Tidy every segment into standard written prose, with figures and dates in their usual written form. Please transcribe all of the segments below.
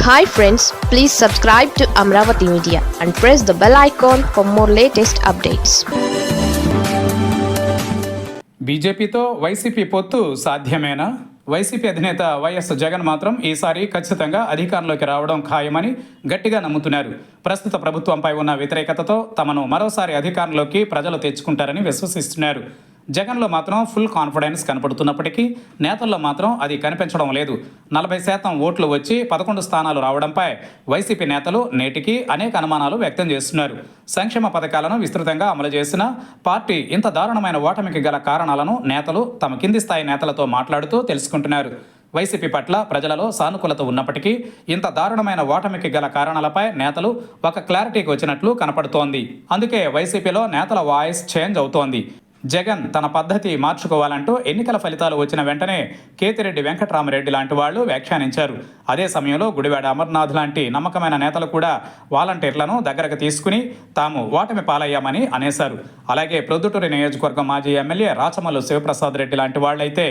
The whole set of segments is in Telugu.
Hi friends, please subscribe to Amravati Media and press the bell icon for more latest updates. బీజేపీతో వైసీపీ పొత్తు సాధ్యమేనా? వైసీపీ అధినేత వైఎస్ జగన్ మాత్రం ఈసారి ఖచ్చితంగా అధికారంలోకి రావడం ఖాయమని గట్టిగా నమ్ముతున్నారు. ప్రస్తుత ప్రభుత్వంపై ఉన్న వ్యతిరేకతతో తమను మరోసారి అధికారంలోకి ప్రజలు తెచ్చుకుంటారని విశ్వసిస్తున్నారు. జగన్లో మాత్రం ఫుల్ కాన్ఫిడెన్స్ కనపడుతున్నప్పటికీ నేతల్లో మాత్రం అది కనిపించడం లేదు. 40% ఓట్లు వచ్చి 11 స్థానాలు రావడంపై వైసీపీ నేతలు నేటికి అనేక అనుమానాలు వ్యక్తం చేస్తున్నారు. సంక్షేమ పథకాలను విస్తృతంగా అమలు చేసిన పార్టీ ఇంత దారుణమైన ఓటమికి గల కారణాలను నేతలు తమ కింది స్థాయి నేతలతో మాట్లాడుతూ తెలుసుకుంటున్నారు. వైసీపీ పట్ల ప్రజలలో సానుకూలత ఉన్నప్పటికీ ఇంత దారుణమైన ఓటమికి గల కారణాలపై నేతలు ఒక క్లారిటీకి వచ్చినట్లు కనపడుతోంది. అందుకే వైసీపీలో నేతల వాయిస్ చేంజ్ అవుతోంది. జగన్ తన పద్ధతి మార్చుకోవాలంటూ ఎన్నికల ఫలితాలు వచ్చిన వెంటనే కేతిరెడ్డి వెంకటరామరెడ్డి లాంటి వాళ్ళు వ్యాఖ్యానించారు. అదే సమయంలో గుడివాడ అమర్నాథ్ లాంటి నమ్మకమైన నేతలు కూడా వాలంటీర్లను దగ్గరకు తీసుకుని తాము ఓటమి పాలయ్యామని అనేశారు. అలాగే ప్రొద్దుటూరి నియోజకవర్గం మాజీ ఎమ్మెల్యే రాచమల్లు శివప్రసాద్ రెడ్డి లాంటి వాళ్ళైతే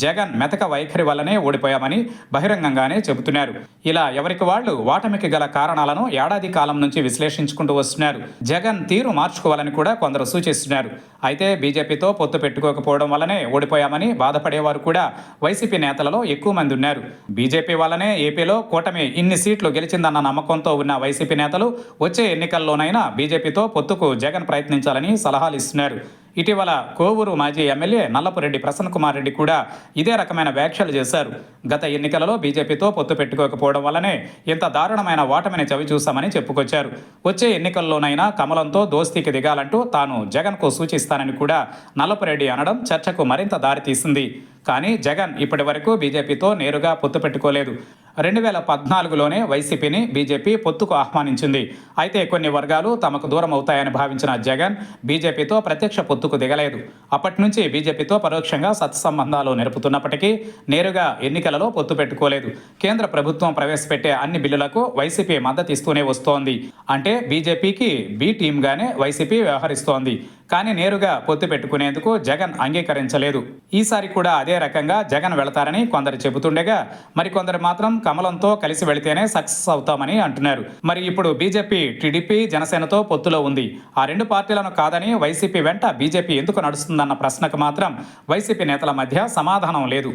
జగన్ మెతక వైఖరి వల్లనే ఓడిపోయామని బహిరంగంగానే చెబుతున్నారు. ఇలా ఎవరికి వాళ్ళు ఓటమికి గల కారణాలను ఏడాది కాలం నుంచి విశ్లేషించుకుంటూ వస్తున్నారు. జగన్ తీరు మార్చుకోవాలని కూడా కొందరు సూచిస్తున్నారు. అయితే బీజేపీతో పొత్తు పెట్టుకోకపోవడం వల్లనే ఓడిపోయామని బాధపడేవారు కూడా వైసీపీ నేతలలో ఎక్కువ మంది ఉన్నారు. బీజేపీ వల్లనే ఏపీలో కూటమి ఇన్ని సీట్లు గెలిచిందన్న నమ్మకంతో ఉన్న వైసీపీ నేతలు వచ్చే ఎన్నికల్లోనైనా బీజేపీతో పొత్తుకు జగన్ ప్రయత్నించాలని సలహాలు ఇస్తున్నారు. ఇటీవల కోవూరు మాజీ ఎమ్మెల్యే నల్లపురెడ్డి ప్రసన్న కుమార్ రెడ్డి కూడా ఇదే రకమైన వ్యాఖ్యలు చేశారు. గత ఎన్నికలలో బీజేపీతో పొత్తు పెట్టుకోకపోవడం వల్లనే ఇంత దారుణమైన ఓటమిని చవిచూశామని చెప్పుకొచ్చారు. వచ్చే ఎన్నికల్లోనైనా కమలంతో దోస్తీకి దిగాలంటూ తాను జగన్కు సూచిస్తానని కూడా నల్లపురెడ్డి అనడం చర్చకు మరింత దారితీసింది. కానీ జగన్ ఇప్పటి వరకు బీజేపీతో నేరుగా పొత్తు పెట్టుకోలేదు. 2014లోనే వైసీపీని బీజేపీ పొత్తుకు ఆహ్వానించింది. అయితే కొన్ని వర్గాలు తమకు దూరం అవుతాయని భావించిన జగన్ బీజేపీతో ప్రత్యక్ష పొత్తుకు దిగలేదు. అప్పటి నుంచి బీజేపీతో పరోక్షంగా సత్సంబంధాలు నెరుపుతున్నప్పటికీ నేరుగా ఎన్నికలలో పొత్తు పెట్టుకోలేదు. కేంద్ర ప్రభుత్వం ప్రవేశపెట్టే అన్ని బిల్లులకు వైసీపీ మద్దతు ఇస్తూనే వస్తోంది. అంటే బీజేపీకి బి టీమ్గానే వైసీపీ వ్యవహరిస్తోంది. కానీ నేరుగా పొత్తు పెట్టుకునేందుకు జగన్ అంగీకరించలేదు. ఈసారి కూడా అదే రకంగా జగన్ వెళతారని కొందరు చెబుతుండగా మరికొందరు మాత్రం కమలంతో కలిసి వెళితేనే సక్సెస్ అవుతామని అంటున్నారు. మరి ఇప్పుడు బీజేపీ టీడీపీ జనసేనతో పొత్తులో ఉంది. ఆ రెండు పార్టీలను కాదని వైసీపీ వెంట బీజేపీ ఎందుకు నడుస్తుందన్న ప్రశ్నకు మాత్రం వైసీపీ నేతల మధ్య సమాధానం లేదు.